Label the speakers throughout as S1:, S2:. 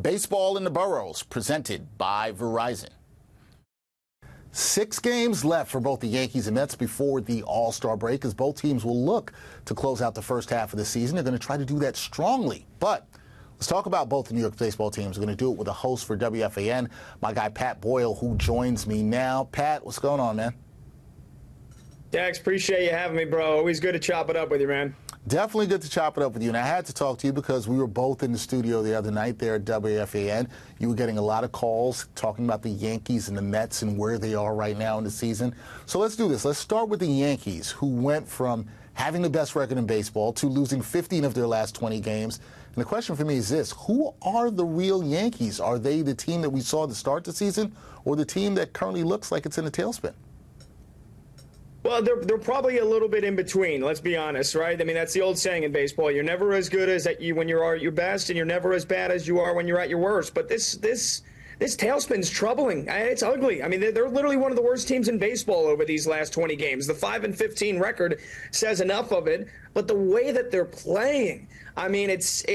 S1: Baseball in the Boroughs, presented by Verizon. 6 games left for both the Yankees and Mets before the All-Star break, as both teams will look to close out the first half of the season. They're going to try to do that strongly. But let's talk about both the New York baseball teams. We're going to do it with a host for WFAN, my guy Pat Boyle, who joins me now. Pat, what's going on, man?
S2: Dax, appreciate you having me, bro. Always good to chop it up with you, man.
S1: Definitely good to chop it up with you. And I had to talk to you because we were both in the studio the other night there at WFAN. You were getting a lot of calls talking about the Yankees and the Mets and where they are right now in the season. So let's do this. Let's start with the Yankees, who went from having the best record in baseball to losing 15 of their last 20 games. And the question for me is this: who are the real Yankees? Are they the team that we saw to start the season, or the team that currently looks like it's in a tailspin?
S2: Well, they're probably a little bit in between, let's be honest, right? I mean, that's the old saying in baseball. You're never as good as when you are at your best, and you're never as bad as you are when you're at your worst. But this tailspin's troubling. It's ugly. I mean, they're literally one of the worst teams in baseball over these last 20 games. The 5-15 record says enough of it, but the way that they're playing, I mean, it's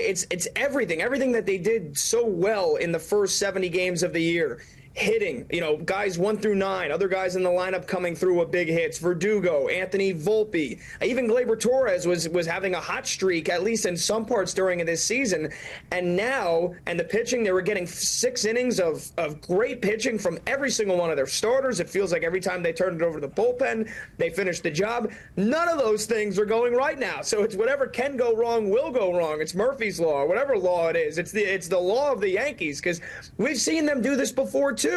S2: everything that they did so well in the first 70 games of the year. Hitting, guys 1 through 9, other guys in the lineup coming through with big hits. Verdugo, Anthony Volpe, even Gleyber Torres was having a hot streak, at least in some parts during this season. And the pitching, they were getting 6 innings of great pitching from every single one of their starters. It feels like every time they turned it over to the bullpen, they finished the job. None of those things are going right now. So it's whatever can go wrong will go wrong. It's Murphy's Law, whatever law it is. It's the law of the Yankees, because we've seen them do this before too.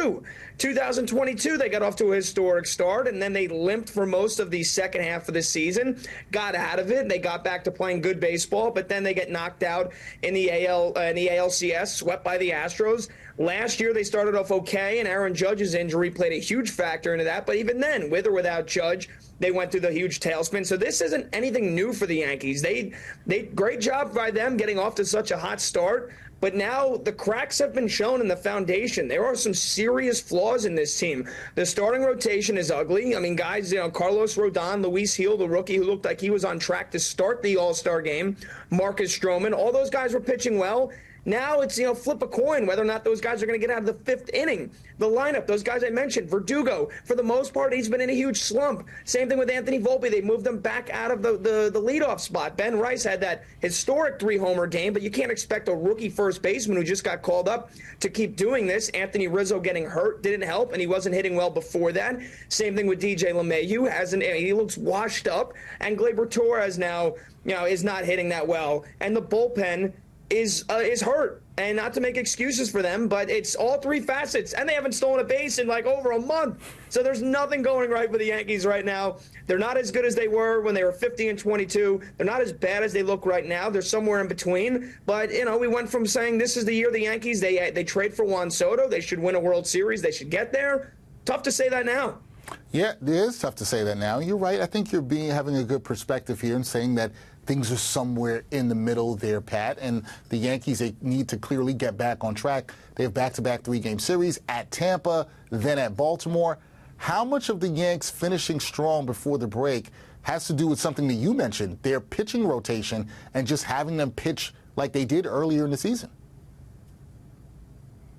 S2: 2022, they got off to a historic start, and then they limped for most of the second half of the season, got out of it, they got back to playing good baseball, but then they get knocked out in the ALCS, swept by the Astros. Last year, they started off okay, and Aaron Judge's injury played a huge factor into that, but even then, with or without Judge, they went through the huge tailspin. So this isn't anything new for the Yankees. They great job by them getting off to such a hot start. But now the cracks have been shown in the foundation. There are some serious flaws in this team. The starting rotation is ugly. I mean, guys, Carlos Rodon, Luis Gil, the rookie who looked like he was on track to start the All-Star game, Marcus Stroman, all those guys were pitching well. Now it's, flip a coin whether or not those guys are going to get out of the 5th inning. The lineup, those guys I mentioned, Verdugo, for the most part, he's been in a huge slump. Same thing with Anthony Volpe. They moved him back out of the leadoff spot. Ben Rice had that historic 3-homer game, but you can't expect a rookie first baseman who just got called up to keep doing this. Anthony Rizzo getting hurt didn't help, and he wasn't hitting well before that. Same thing with DJ LeMahieu. He looks washed up, and Gleyber Torres now, is not hitting that well. And the bullpen is hurt, and not to make excuses for them, but it's all 3 facets, and they haven't stolen a base in like over a month. So there's nothing going right for the Yankees right now. They're not as good as they were when they were 50-22. They're not as bad as they look right now. They're somewhere in between. But we went from saying this is the year of the Yankees. They trade for Juan Soto. They should win a World Series. They should get there. Tough to say that now.
S1: Yeah, it is tough to say that now. You're right. I think you're having a good perspective here and saying that things are somewhere in the middle there, Pat. And the Yankees, they need to clearly get back on track. They have back-to-back 3-game series at Tampa, then at Baltimore. How much of the Yanks finishing strong before the break has to do with something that you mentioned, their pitching rotation, and just having them pitch like they did earlier in the season?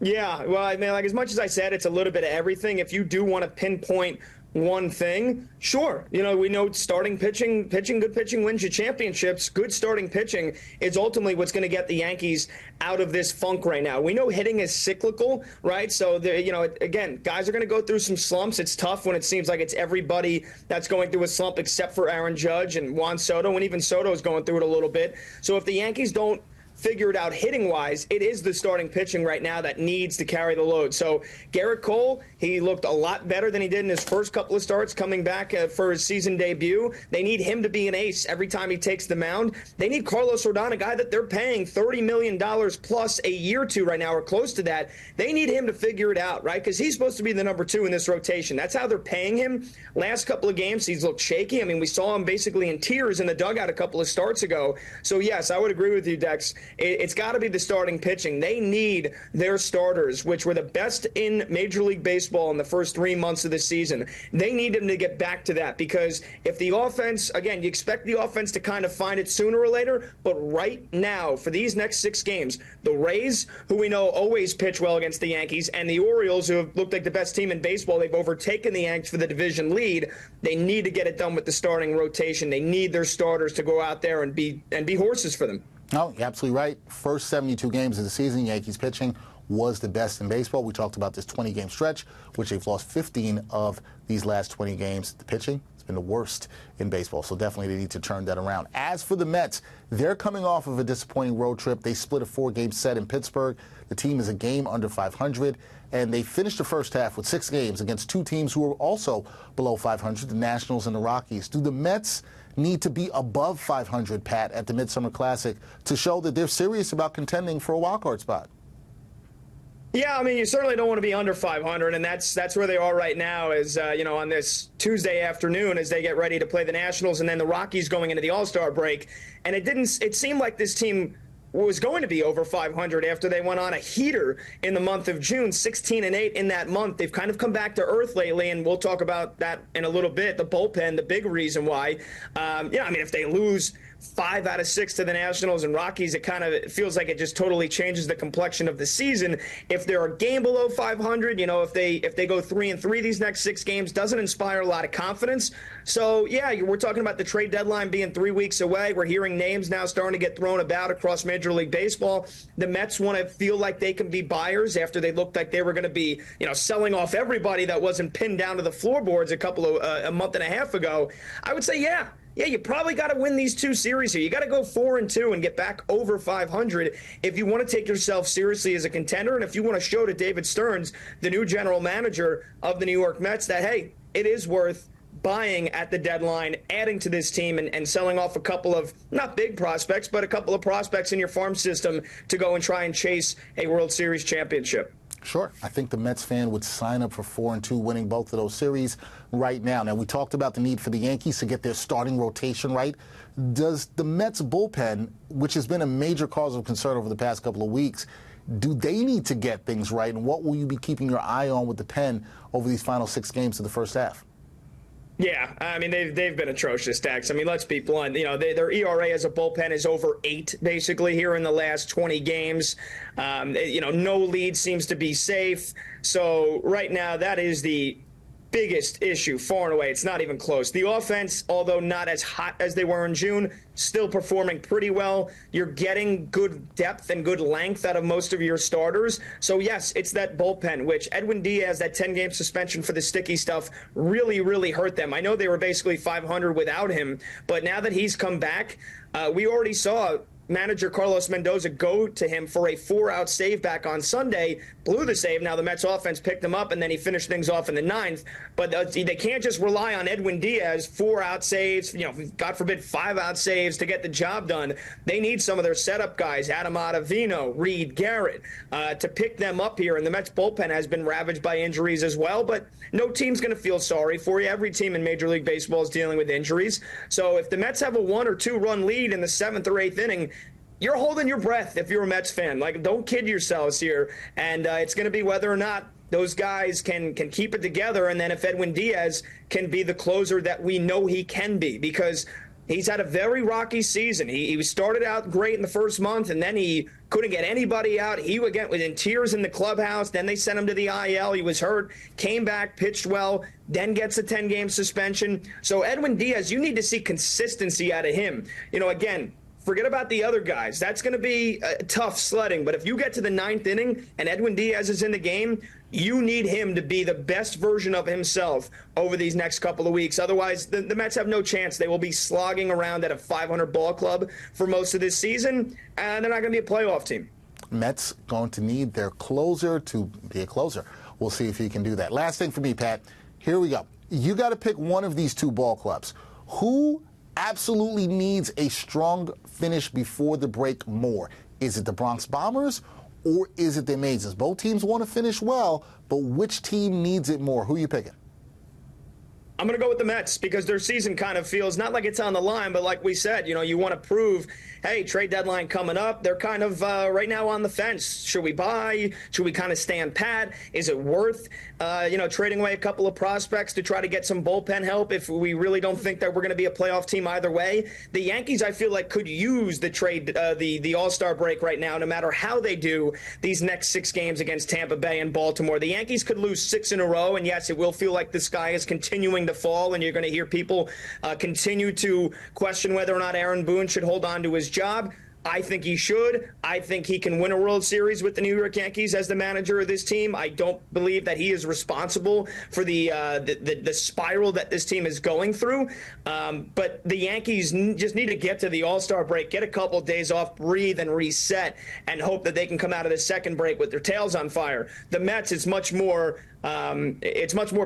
S2: Yeah, well, I mean, like as much as I said, it's a little bit of everything. If you do want to pinpoint one thing, sure. We know starting pitching, good pitching wins you championships. Good starting pitching is ultimately what's going to get the Yankees out of this funk right now. We know hitting is cyclical, right? So, again, guys are going to go through some slumps. It's tough when it seems like it's everybody that's going through a slump except for Aaron Judge and Juan Soto, and even Soto's going through it a little bit. So if the Yankees don't figure it out hitting-wise, it is the starting pitching right now that needs to carry the load. So Garrett Cole, he looked a lot better than he did in his first couple of starts coming back for his season debut. They need him to be an ace every time he takes the mound. They need Carlos Rodon, a guy that they're paying $30 million plus a year to right now, or close to that. They need him to figure it out, right? Because he's supposed to be the number 2 in this rotation. That's how they're paying him. Last couple of games, he's looked shaky. I mean, we saw him basically in tears in the dugout a couple of starts ago. So, yes, I would agree with you, Dex. it's got to be the starting pitching. They need their starters, which were the best in Major League Baseball in the first 3 months of the season. They need them to get back to that, because if the offense, again, you expect the offense to kind of find it sooner or later, but right now, for these next 6 games, the Rays, who we know always pitch well against the Yankees, and the Orioles, who have looked like the best team in baseball, they've overtaken the Yankees for the division lead. They need to get it done with the starting rotation. They need their starters to go out there and be horses for them.
S1: No, you're absolutely right. First 72 games of the season, Yankees pitching was the best in baseball. We talked about this 20-game stretch, which they've lost 15 of these last 20 games. The pitching has been the worst in baseball, so definitely they need to turn that around. As for the Mets, they're coming off of a disappointing road trip. They split a 4-game set in Pittsburgh. The team is a game under 500, and they finished the first half with 6 games against 2 teams who were also below 500, the Nationals and the Rockies. Do the Mets need to be above 500, Pat, at the Midsummer Classic to show that they're serious about contending for a wildcard spot?
S2: Yeah, I mean, you certainly don't want to be under 500, and that's where they are right now, is, on this Tuesday afternoon as they get ready to play the Nationals and then the Rockies going into the All-Star break. And it seemed like this team was going to be over 500 after they went on a heater in the month of June, 16-8 in that month. They've kind of come back to earth lately, and we'll talk about that in a little bit. The bullpen, the big reason why. If they lose 5 out of 6 to the Nationals and Rockies, it feels like it just totally changes the complexion of the season. If they're a game below 500, if they go 3-3 these next 6 games, doesn't inspire a lot of confidence. So yeah, we're talking about the trade deadline being 3 weeks away. We're hearing names now starting to get thrown about across Major League Baseball. The Mets want to feel like they can be buyers after they looked like they were going to be, selling off everybody that wasn't pinned down to the floorboards a month and a half ago. I would say, yeah, you probably got to win these 2 series here. You got to go 4-2 and get back over 500 if you want to take yourself seriously as a contender, and if you want to show to David Stearns, the new general manager of the New York Mets, that, hey, it is worth buying at the deadline, adding to this team, and selling off a couple of, not big prospects, but a couple of prospects in your farm system to go and try and chase a World Series championship.
S1: Sure. I think the Mets fan would sign up for 4-2, winning both of those series right now. Now, we talked about the need for the Yankees to get their starting rotation right. Does the Mets bullpen, which has been a major cause of concern over the past couple of weeks, do they need to get things right? And what will you be keeping your eye on with the pen over these final 6 games of the first half?
S2: Yeah, I mean, they've been atrocious, Dax. I mean, let's be blunt. Their ERA as a bullpen is over 8, basically, here in the last 20 games. No lead seems to be safe. So right now, that is the biggest issue, far and away. It's not even close. The offense, although not as hot as they were in June, still performing pretty well. You're getting good depth and good length out of most of your starters. So, yes, it's that bullpen, which Edwin Diaz, that 10-game suspension for the sticky stuff, really, really hurt them. I know they were basically 500 without him, but now that he's come back, we already saw manager Carlos Mendoza go to him for a 4-out save back on Sunday, blew the save. Now the Mets offense picked him up, and then he finished things off in the 9th. But they can't just rely on Edwin Diaz, 4-out saves, God forbid 5-out saves to get the job done. They need some of their setup guys, Adam Ottavino, Reed Garrett, to pick them up here. And the Mets bullpen has been ravaged by injuries as well, but no team's going to feel sorry for you. Every team in Major League Baseball is dealing with injuries. So if the Mets have a 1 or 2 run lead in the 7th or 8th inning, you're holding your breath if you're a Mets fan. Don't kid yourselves here. And it's going to be whether or not those guys can keep it together, and then if Edwin Diaz can be the closer that we know he can be, because he's had a very rocky season. He started out great in the first month, and then he couldn't get anybody out. He was in tears in the clubhouse. Then they sent him to the IL. He was hurt, came back, pitched well, then gets a 10-game suspension. So Edwin Diaz, you need to see consistency out of him. Again, forget about the other guys. That's going to be tough sledding. But if you get to the 9th inning and Edwin Diaz is in the game, you need him to be the best version of himself over these next couple of weeks. Otherwise, the Mets have no chance. They will be slogging around at a 500 ball club for most of this season, and they're not going to be a playoff team.
S1: Mets going to need their closer to be a closer. We'll see if he can do that. Last thing for me, Pat. Here we go. You got to pick one of these 2 ball clubs. Who absolutely needs a strong finish before the break more? Is it the Bronx Bombers or is it the Amazons? Both teams want to finish well, but which team needs it more? Who are you picking?
S2: I'm going to go with the Mets because their season kind of feels not like it's on the line, but like we said, you want to prove, hey, trade deadline coming up. They're kind of right now on the fence. Should we buy? Should we kind of stand pat? Is it worth, trading away a couple of prospects to try to get some bullpen help if we really don't think that we're going to be a playoff team either way? The Yankees, I feel like, could use the trade, the All-Star break right now, no matter how they do these next 6 games against Tampa Bay and Baltimore. The Yankees could lose 6 in a row, and yes, it will feel like the sky is continuing to fall, and you're going to hear people continue to question whether or not Aaron Boone should hold on to his job. I think he should. I think he can win a World Series with the New York Yankees as the manager of this team. I don't believe that he is responsible for the spiral that this team is going through. But the Yankees just need to get to the All-Star break, get a couple of days off, breathe, and reset, and hope that they can come out of the second break with their tails on fire. The Mets, it's much more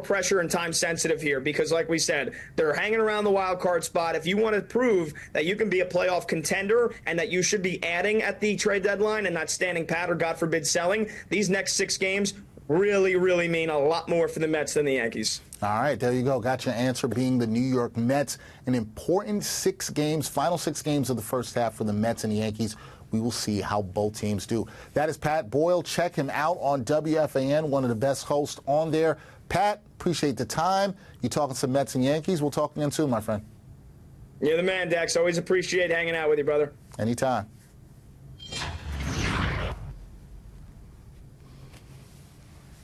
S2: pressure and time sensitive here because, like we said, they're hanging around the wild card spot. If you want to prove that you can be a playoff contender and that you should be adding at the trade deadline and not standing pat or, God forbid, selling, these next 6 games really, really mean a lot more for the Mets than the Yankees.
S1: All right, there you go. Got your answer being the New York Mets. An important 6 games, final 6 games of the first half for the Mets and the Yankees. We will see how both teams do. That is Pat Boyle. Check him out on WFAN, one of the best hosts on there. Pat, appreciate the time. You talking some Mets and Yankees. We'll talk again soon, my friend.
S2: You're the man, Dex. Always appreciate hanging out with you, brother.
S1: Anytime.